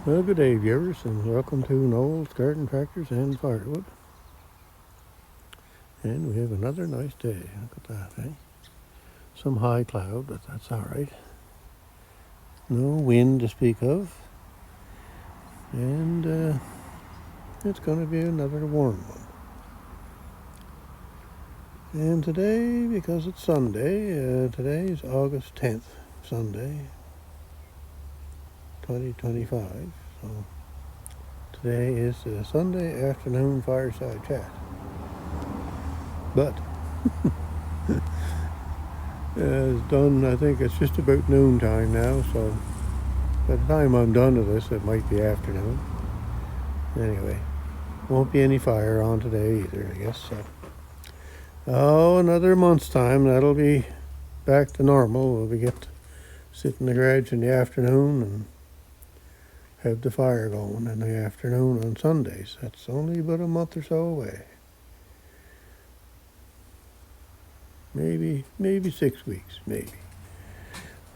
Well, good day, viewers, and welcome to Noel's Garden Tractors and Firewood. And we have another nice day. Look at that, eh? Some high cloud, but that's all right. No wind to speak of. And it's going to be another warm one. And today, because it's Sunday, today is August 10th, Sunday, 2025. So today is the Sunday afternoon fireside chat. But it's done, I think it's just about noontime now, so by the time I'm done with this, it might be afternoon. Anyway, won't be any fire on today either, I guess. So, another month's time, that'll be back to normal. We'll get to sit in the garage in the afternoon and have the fire going in the afternoon on Sundays. That's only about a month or so away. Maybe 6 weeks, maybe.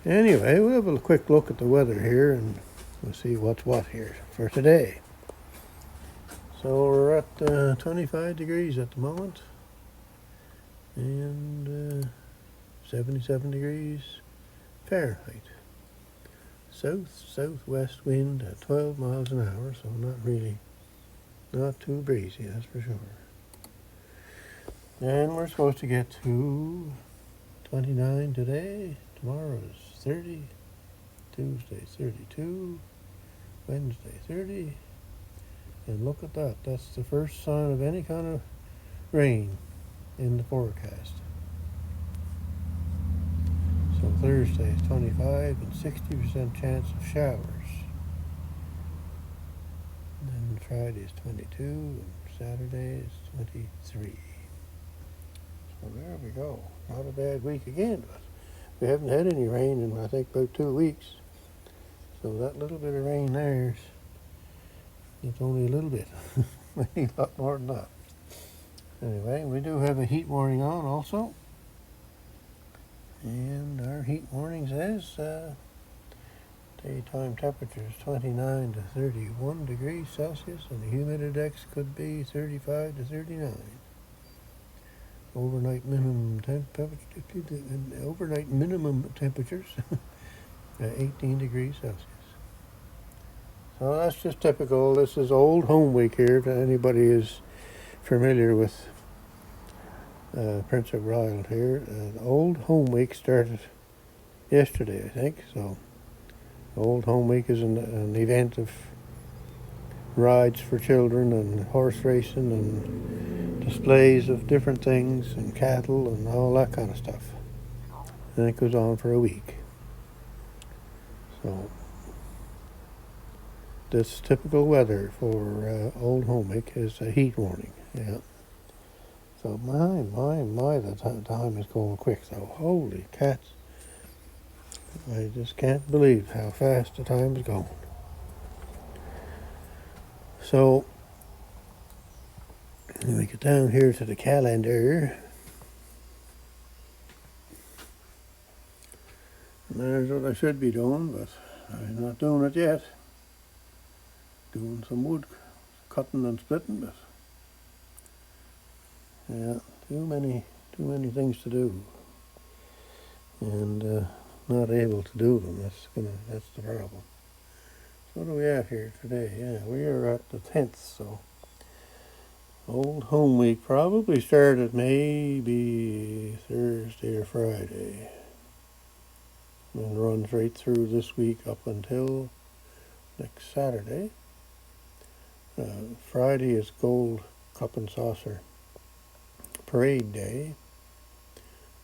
Anyway, we'll have a quick look at the weather here and we'll see what's what here for today. So we're at 25 degrees at the moment and 77 degrees Fahrenheit. Southwest wind at 12 miles an hour, so not too breezy, that's for sure. And we're supposed to get to 29 today. Tomorrow is 30. Tuesday 32. Wednesday 30. And look at that. That's the first sign of any kind of rain in the forecast. So Thursday is 25 and 60% chance of showers. And then Friday is 22 and Saturday is 23. So there we go. Not a bad week again, but we haven't had any rain in I think about 2 weeks. So that little bit of rain there, it's only a little bit. Maybe a lot more than that. Anyway, we do have a heat warning on also. And our heat warning says daytime temperature is 29 to 31 degrees Celsius and the humidityindex could be 35 to 39. Overnight minimum temperatures 18 degrees Celsius. So that's just typical. This is Old Home Week here. If anybody is familiar with Prince of Wales here, the Old Home Week started yesterday, I think. So Old Home Week is an event of rides for children and horse racing and displays of different things and cattle and all that kind of stuff. And it goes on for a week. So this typical weather for Old Home Week is a heat warning. Yeah. So my, the time is going quick though. Holy cats. I just can't believe how fast the time is going. So let me get down here to the calendar. And there's what I should be doing, but I'm not doing it yet. Doing some wood cutting and splitting, but yeah, too many things to do, and not able to do them. That's the problem. So what do we have here today? Yeah, we are at the 10th, so Old Home Week probably started maybe Thursday or Friday and runs right through this week up until next Saturday. Friday is Gold Cup and Saucer Parade Day,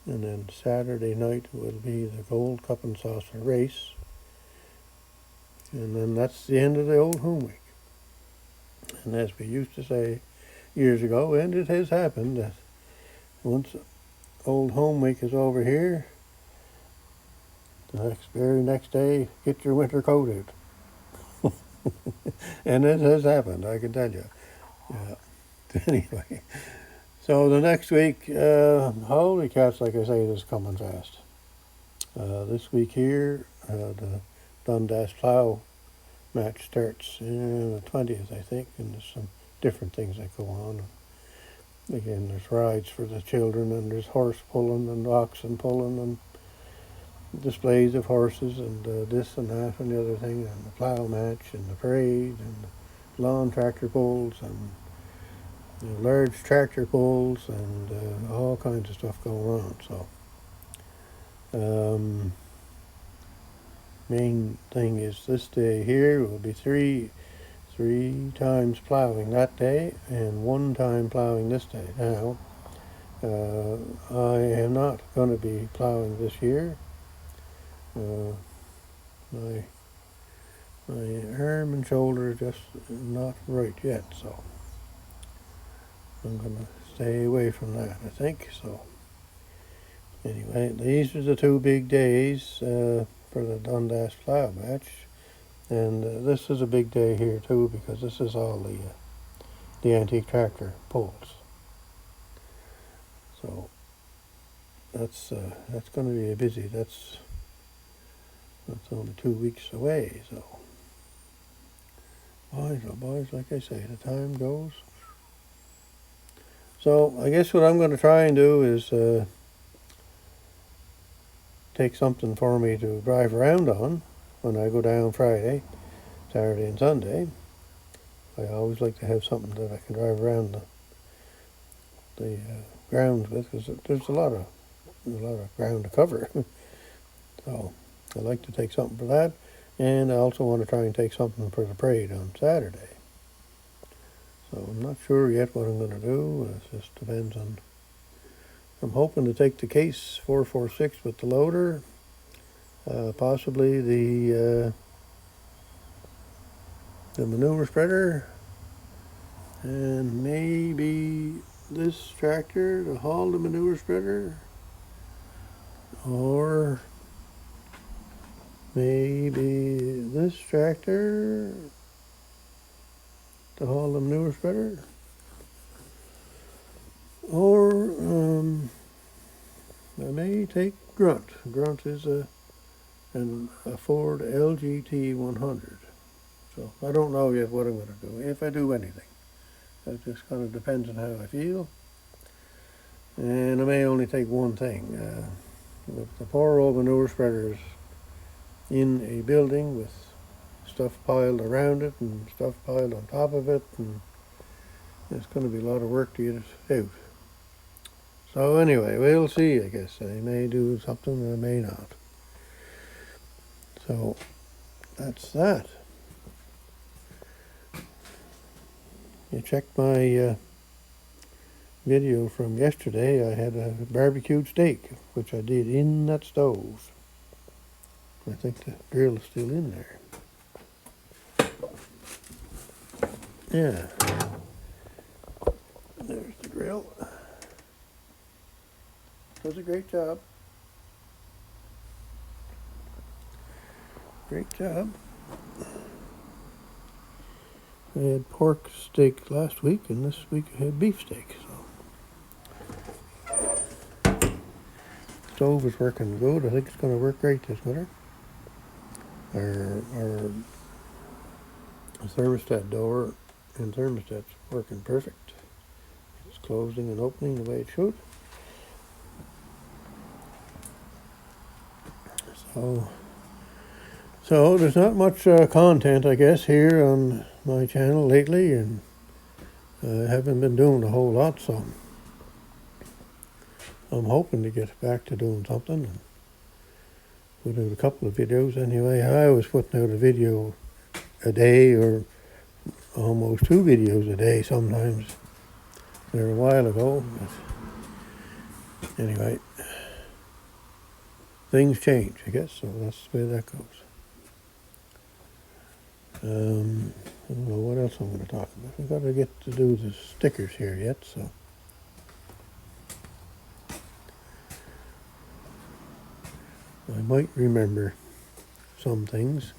and then Saturday night will be the Gold Cup and Saucer Race, and then that's the end of the Old Home Week. And as we used to say years ago, and it has happened, that once Old Home Week is over here, the very next day, get your winter coat out. And it has happened, I can tell you. Yeah. Anyway, so the next week, holy cats, like I say, this is coming fast. This week here, the Dundas Plow match starts the 20th, I think, and there's some different things that go on. Again, there's rides for the children, and there's horse pulling and oxen pulling and displays of horses and this and that and the other thing, and the plow match and the parade and the lawn tractor pulls and large tractor pulls and all kinds of stuff going on. So main thing is this day here will be three times plowing that day and one time plowing this day. Now I am not going to be plowing this year. My arm and shoulder are just not right yet, so I'm going to stay away from that, I think. So anyway, these are the two big days for the Dundas Plow Match, and this is a big day here too, because this is all the antique tractor pulls. So that's going to be a busy. That's only 2 weeks away. So boys, oh boys, like I say, the time goes. So I guess what I'm going to try and do is take something for me to drive around on when I go down Friday, Saturday and Sunday. I always like to have something that I can drive around the grounds with, because there's a lot of ground to cover. So I like to take something for that, and I also want to try and take something for the parade on Saturday. So I'm not sure yet what I'm going to do. It just depends on. I'm hoping to take the case 446 with the loader, possibly the manure spreader, and maybe this tractor to haul the manure spreader, or maybe this tractor to haul the manure spreader, or I may take Grunt. Grunt is a Ford LGT 100. So I don't know yet what I'm going to do, if I do anything. That just kind of depends on how I feel. And I may only take one thing. The poor old manure spreader is in a building with stuff piled around it and stuff piled on top of it, and it's going to be a lot of work to get it out. So anyway, we'll see, I guess. I may do something, I may not. So that's that. You checked my video from yesterday. I had a barbecued steak, which I did in that stove. I think the grill is still in there. Yeah. There's the grill. Does a great job. Great job. I had pork steak last week, and this week I had beef steak. So stove is working good. I think it's going to work great this winter. Our thermostat door and thermostat's working perfect. It's closing and opening the way it should. So there's not much content, I guess, here on my channel lately, and I haven't been doing a whole lot, so I'm hoping to get back to doing something. And we'll do a couple of videos anyway. I was putting out a video a day, or almost 2 videos a day sometimes. There a while ago, but anyway, things change, I guess, so that's the way that goes. I don't know what else I'm going to talk about. We've got to get to do the stickers here yet, so. I might remember some things.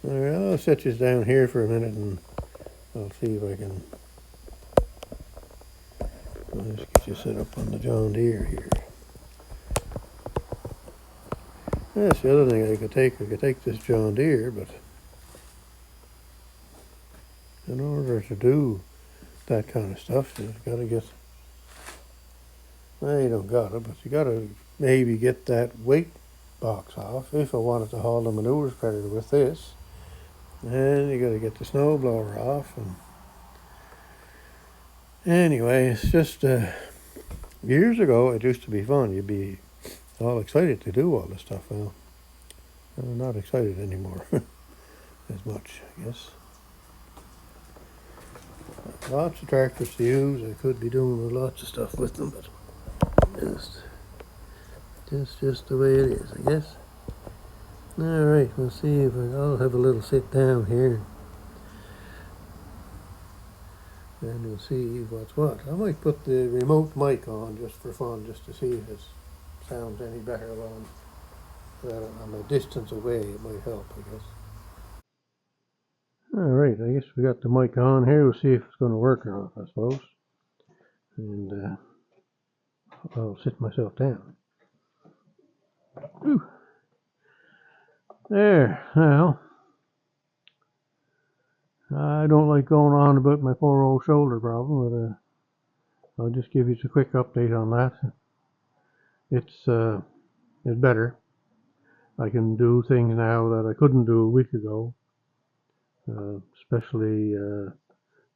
All right, I'll set you down here for a minute, and I'll see if I can. I'll just get you set up on the John Deere here. That's the other thing I could take. I could take this John Deere, but in order to do that kind of stuff, you've got to get, well, you don't got it, but you got to maybe get that weight box off if I wanted to haul the manure spreader with this. And you got to get the snow blower off. And anyway, it's just years ago it used to be fun. You'd be all excited to do all this stuff. Well, I'm not excited anymore as much, I guess. Lots of tractors to use. I could be doing lots of stuff with them, but just the way it is, I guess. All right, we'll see if I'll have a little sit down here, and we'll see what's what. I might put the remote mic on just for fun, just to see if it sounds any better while I'm a distance away. It might help, I guess. All right, I guess we got the mic on here. We'll see if it's going to work or not, I suppose. And I'll sit myself down. Ooh. There, now, I don't like going on about my poor old shoulder problem, but I'll just give you a quick update on that. It's better. I can do things now that I couldn't do a week ago, especially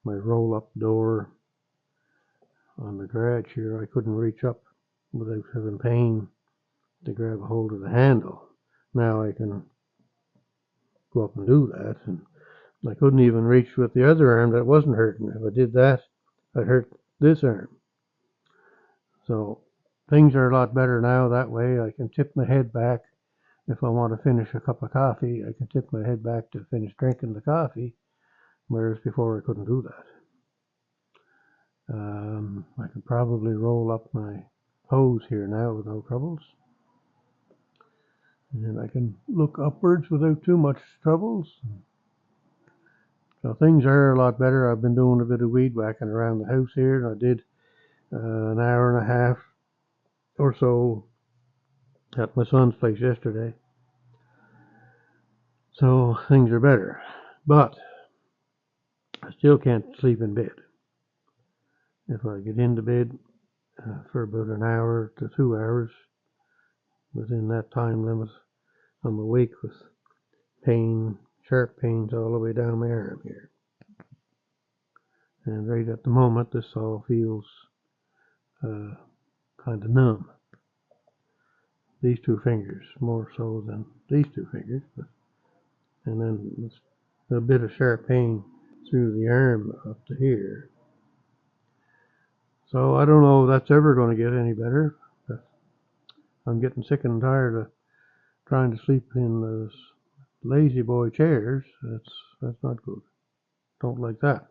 my roll-up door on the garage here. I couldn't reach up without having pain to grab a hold of the handle. Now I can go up and do that, and I couldn't even reach with the other arm that wasn't hurting. If I did that, I'd hurt this arm. So things are a lot better now that way. I can tip my head back. If I want to finish a cup of coffee, I can tip my head back to finish drinking the coffee, whereas before I couldn't do that. I can probably roll up my hose here now with no troubles. And I can look upwards without too much troubles. So things are a lot better. I've been doing a bit of weed whacking around the house here, and I did an hour and a half or so at my son's place yesterday. So things are better. But I still can't sleep in bed. If I get into bed for about an hour to 2 hours, within that time limit, I'm awake with pain, sharp pains all the way down my arm here. And right at the moment, this all feels kind of numb. These two fingers, more so than these two fingers. And then a bit of sharp pain through the arm up to here. So I don't know if that's ever going to get any better. I'm getting sick and tired of trying to sleep in those lazy boy chairs. That's not good. Don't like that.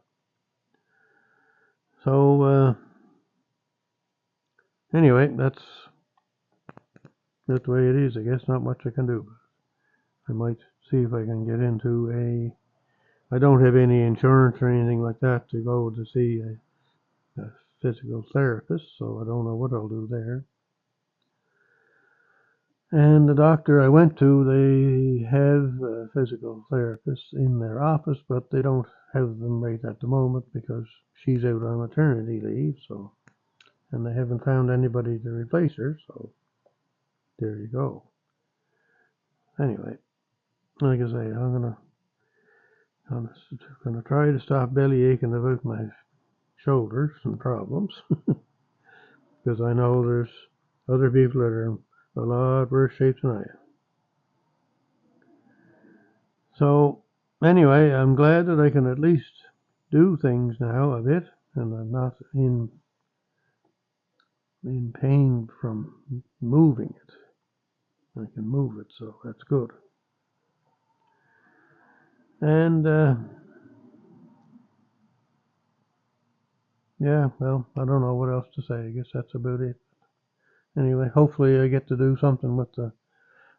So anyway, that's the way it is. I guess not much I can do. I might see if I can get into I don't have any insurance or anything like that to go to see a physical therapist, so I don't know what I'll do there. And the doctor I went to, they have physical therapists in their office, but they don't have them right at the moment because she's out on maternity leave, so, and they haven't found anybody to replace her, so there you go. Anyway, like I say, I'm gonna try to stop belly aching about my shoulders and problems because I know there's other people that are in a lot worse shape than I am. So anyway, I'm glad that I can at least do things now a bit, and I'm not in pain from moving it. I can move it, so that's good. And yeah, well, I don't know what else to say. I guess that's about it. Anyway, hopefully I get to do something with the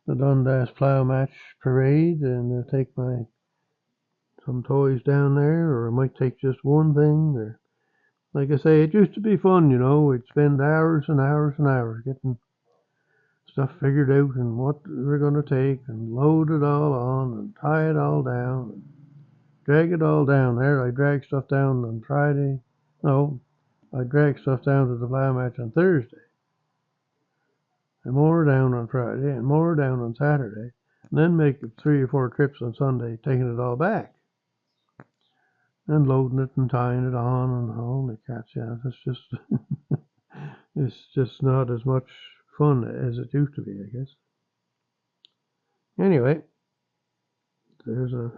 Dundas Plow Match parade and take some toys down there, or I might take just one thing. Or like I say, it used to be fun, you know. We'd spend hours and hours and hours getting stuff figured out and what we're going to take and load it all on and tie it all down and drag it all down there. I dragged stuff down on Friday. No, I dragged stuff down to the plow match on Thursday. And more down on Friday and more down on Saturday. And then make 3 or 4 trips on Sunday, taking it all back. And loading it and tying it on and holy cats, yeah, it's just it's just not as much fun as it used to be, I guess. Anyway, there's a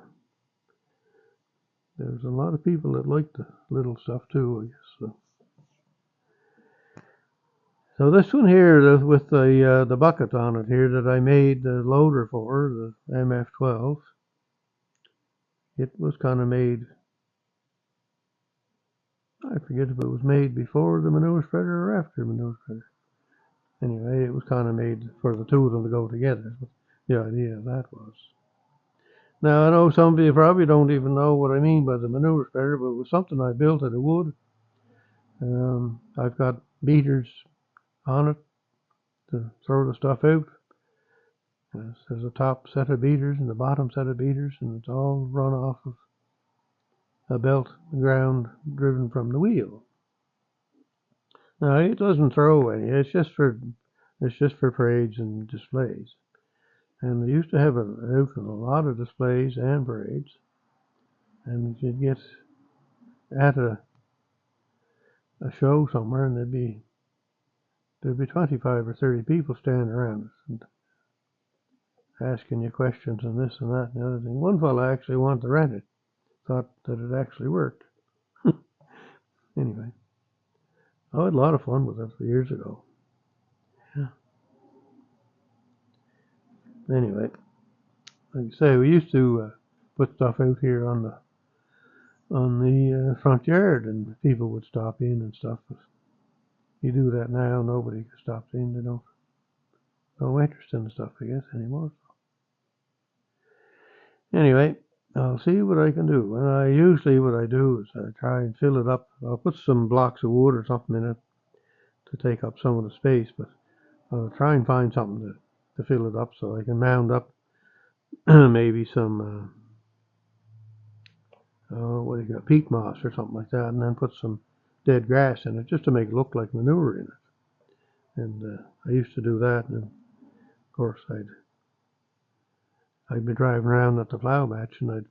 lot of people that like the little stuff too, I guess. So this one here with the bucket on it here that I made the loader for, the MF12, it was kind of made, I forget if it was made before the manure spreader or after the manure spreader. Anyway, it was kind of made for the two of them to go together. The idea of that was. Now, I know some of you probably don't even know what I mean by the manure spreader, but it was something I built out of wood. I've got beaters on it to throw the stuff out. There's a top set of beaters and the bottom set of beaters, and it's all run off of a belt ground driven from the wheel. Now, it doesn't throw any. It's just for parades and displays. And they used to have a lot of displays and parades. And you'd get at a show somewhere, and there'd be 25 or 30 people standing around us and asking you questions and this and that and the other thing. One fellow actually wanted to rent it, thought that it actually worked. Anyway, I had a lot of fun with it years ago. Yeah. Anyway, like I say, we used to put stuff out here on the front yard, and people would stop in and stuff. But you do that now, nobody stops in. They don't no interest in the stuff, I guess, anymore. Anyway, I'll see what I can do. And usually what I do is I try and fill it up. I'll put some blocks of wood or something in it to take up some of the space, but I'll try and find something to fill it up so I can mound up maybe some peat moss or something like that, and then put some dead grass in it just to make it look like manure in it. And I used to do that, and of course I'd be driving around at the plow match, and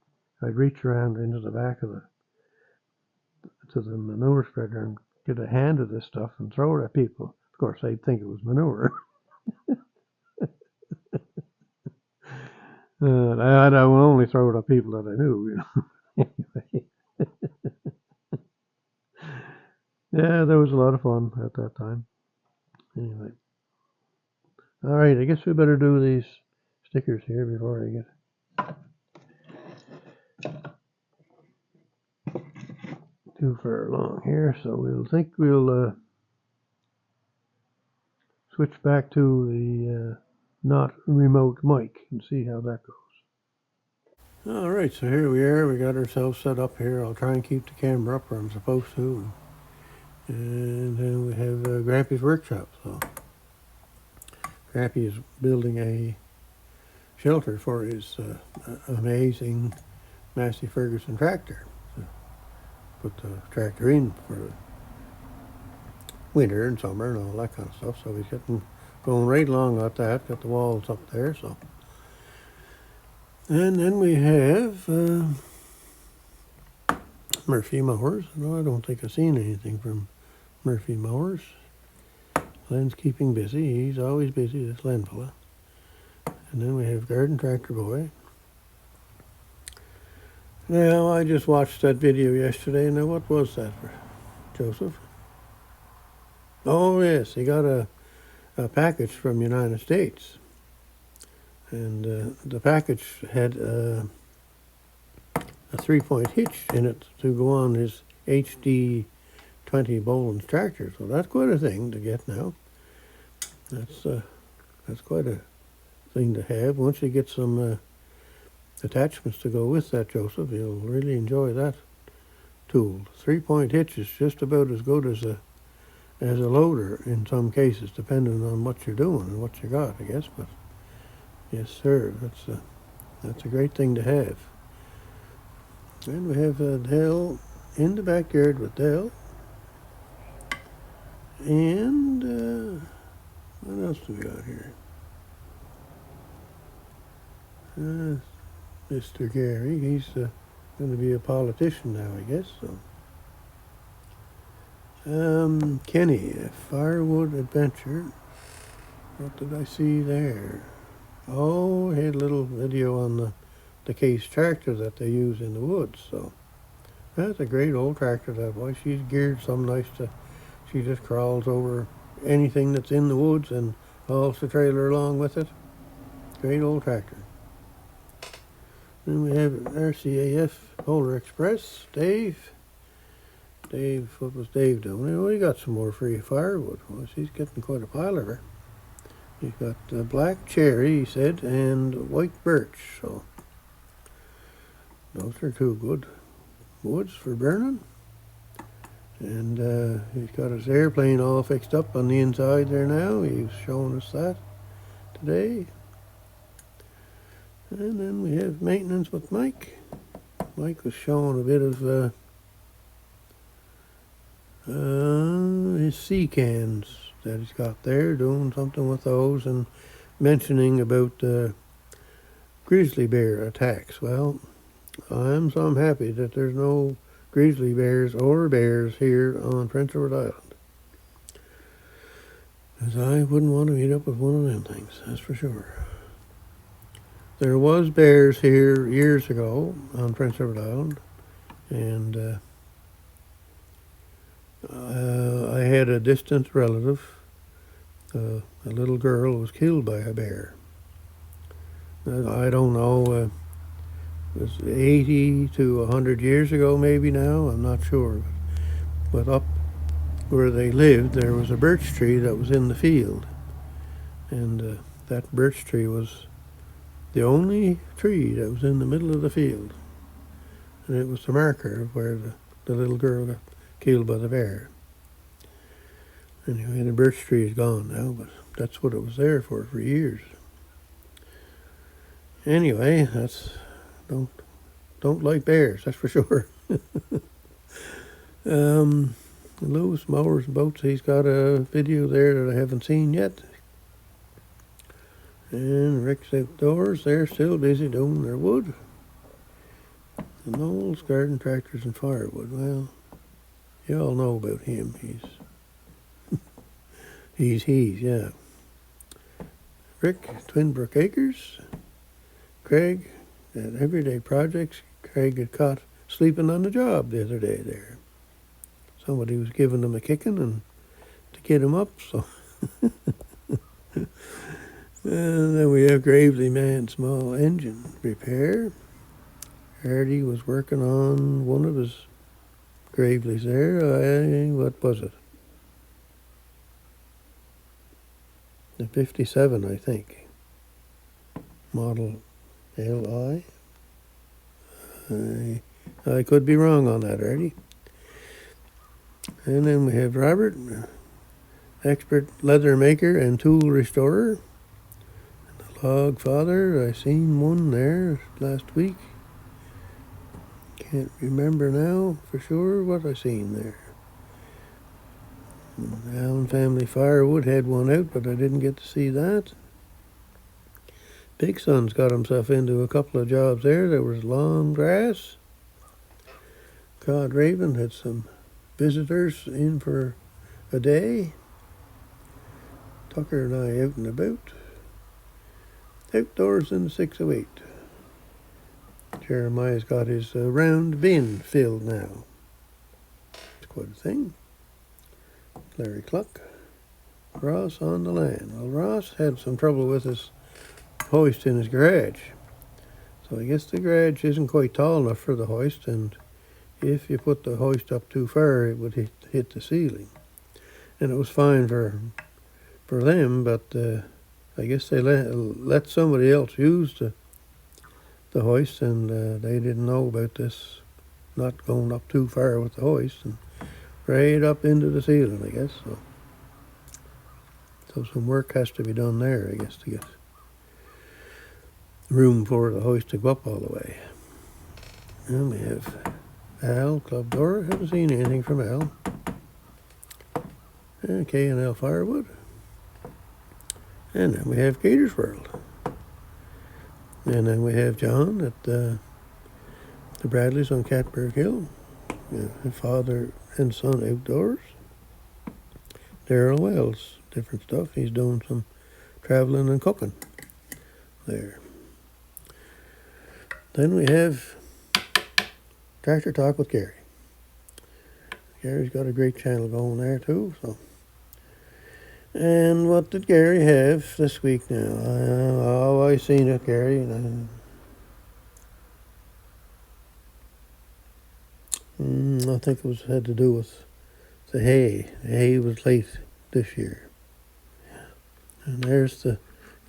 I'd reach around into the back of the manure spreader and get a hand of this stuff and throw it at people. Of course, they'd think it was manure. I would only throw it at people that I knew, you know. Anyway. Yeah, there was a lot of fun at that time. Anyway. All right, I guess we better do these stickers here before I get too far along here. So we'll switch back to the not remote mic and see how that goes. All right, so here we are. We got ourselves set up here. I'll try and keep the camera up where I'm supposed to. And then we have Grampy's workshop. So Grampy is building a shelter for his amazing Massey Ferguson tractor. So put the tractor in for winter and summer and all that kind of stuff. So he's getting going right along at that. Got the walls up there. So, and then we have Murphy Mowers. No, I don't think I've seen anything from Murphy Mowers. Len's keeping busy. He's always busy, this Len fella. And then we have Garden Tractor Boy. Now, I just watched that video yesterday. Now, what was that for Joseph? Oh, yes, he got a package from the United States. And the package had a 3-point hitch in it to go on his HD 20 Boland's tractor. So that's quite a thing to get now. That's quite a thing to have. Once you get some attachments to go with that, Joseph, you'll really enjoy that tool. 3-point hitch is just about as good as as a loader in some cases, depending on what you're doing and what you got, I guess. But yes, sir, that's a great thing to have. And we have Dell in the backyard with Dell. And what else do we got here? Mr. Gary, he's going to be a politician now, I guess. So, Kenny, a firewood adventure. What did I see there? Oh, he had a little video on the case tractor that they use in the woods. So that's a great old tractor, that boy. She's geared some nice to. She just crawls over anything that's in the woods and hauls the trailer along with it. Great old tractor. Then we have RCAF Polar Express. Dave, what was Dave doing? Well, he got some more free firewood. Well, he's getting quite a pile of her. He's got black cherry, he said, and white birch. So those are two good woods for burning. And he's got his airplane all fixed up on the inside there now. He was showing us that today. And then we have maintenance with Mike. Mike was showing a bit of his sea cans that he's got there, doing something with those and mentioning about grizzly bear attacks. Well, I'm happy that there's no grizzly bears or bears here on Prince Edward Island. As I wouldn't want to meet up with one of them things, that's for sure. There was bears here years ago on Prince Edward Island, and I had a distant relative, a little girl was killed by a bear. I don't know, it was 80 to 100 years ago maybe now, I'm not sure. But up where they lived, there was a birch tree that was in the field. And that birch tree was the only tree that was in the middle of the field. And it was the marker of where the little girl got killed by the bear. Anyway, the birch tree is gone now, but that's what it was there for years. Anyway, don't like bears, that's for sure. Lewis Mowers and Boats, he's got a video there that I haven't seen yet. And Rick's Outdoors, they're still busy doing their wood. And Knowles Garden Tractors and Firewood, well, you all know about him. He's yeah. Rick, Twinbrook Acres. Craig, at Everyday Projects, Craig got caught sleeping on the job the other day there. Somebody was giving him a kicking and to get him up, so. And then we have Gravely Man Small Engine Repair. Hardy was working on one of his Gravely's there. What was it? The 57, I think. Model LI. I could be wrong on that, Hardy. And then we have Robert, expert leather maker and tool restorer. Log Father, I seen one there last week. Can't remember now for sure what I seen there. Allen Family Firewood had one out, but I didn't get to see that. Big Son's got himself into a couple of jobs there. There was long grass. Cod Raven had some visitors in for a day. Tucker and I out and about. Outdoors in the 608. Jeremiah's got his round bin filled now. It's quite a thing. Larry Cluck. Ross on the land. Well, Ross had some trouble with his hoist in his garage. So I guess the garage isn't quite tall enough for the hoist, and if you put the hoist up too far, it would hit the ceiling. And it was fine for them, but I guess they let somebody else use the hoist, and they didn't know about this not going up too far with the hoist, and right up into the ceiling, I guess. So So some work has to be done there, I guess, to get room for the hoist to go up all the way. And we have Al, club door. Haven't seen anything from Al. And K&L Firewood. And then we have Gators World. And then we have John at the Bradleys on Catberg Hill. Father and son outdoors. Daryl Wells, different stuff. He's doing some traveling and cooking there. Then we have Tractor Talk with Gary. Gary's got a great channel going there too. So, and what did Gary have this week now? I've always seen it, Gary. I think it had to do with the hay. The hay was late this year. And there's the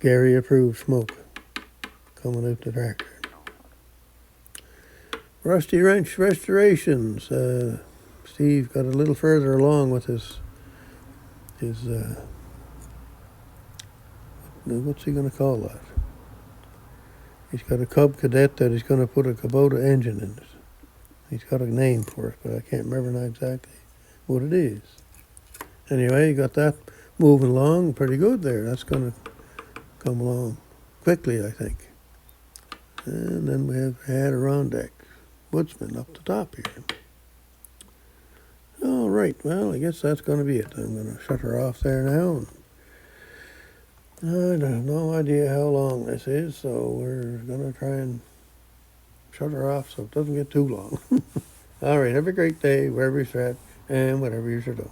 Gary approved smoke coming out the tractor. Rusty Wrench Restorations. Steve got a little further along with his what's he going to call that? He's got a Cub Cadet that he's going to put a Kubota engine in it. He's got a name for it, but I can't remember now exactly what it is. Anyway, he got that moving along pretty good there. That's going to come along quickly, I think. And then we have Adirondack Woodsman up the top here. All right, well, I guess that's going to be it. I'm going to shut her off there now. I have no idea how long this is, so we're going to try and shut her off so it doesn't get too long. All right, have a great day wherever you're at and whatever you're doing.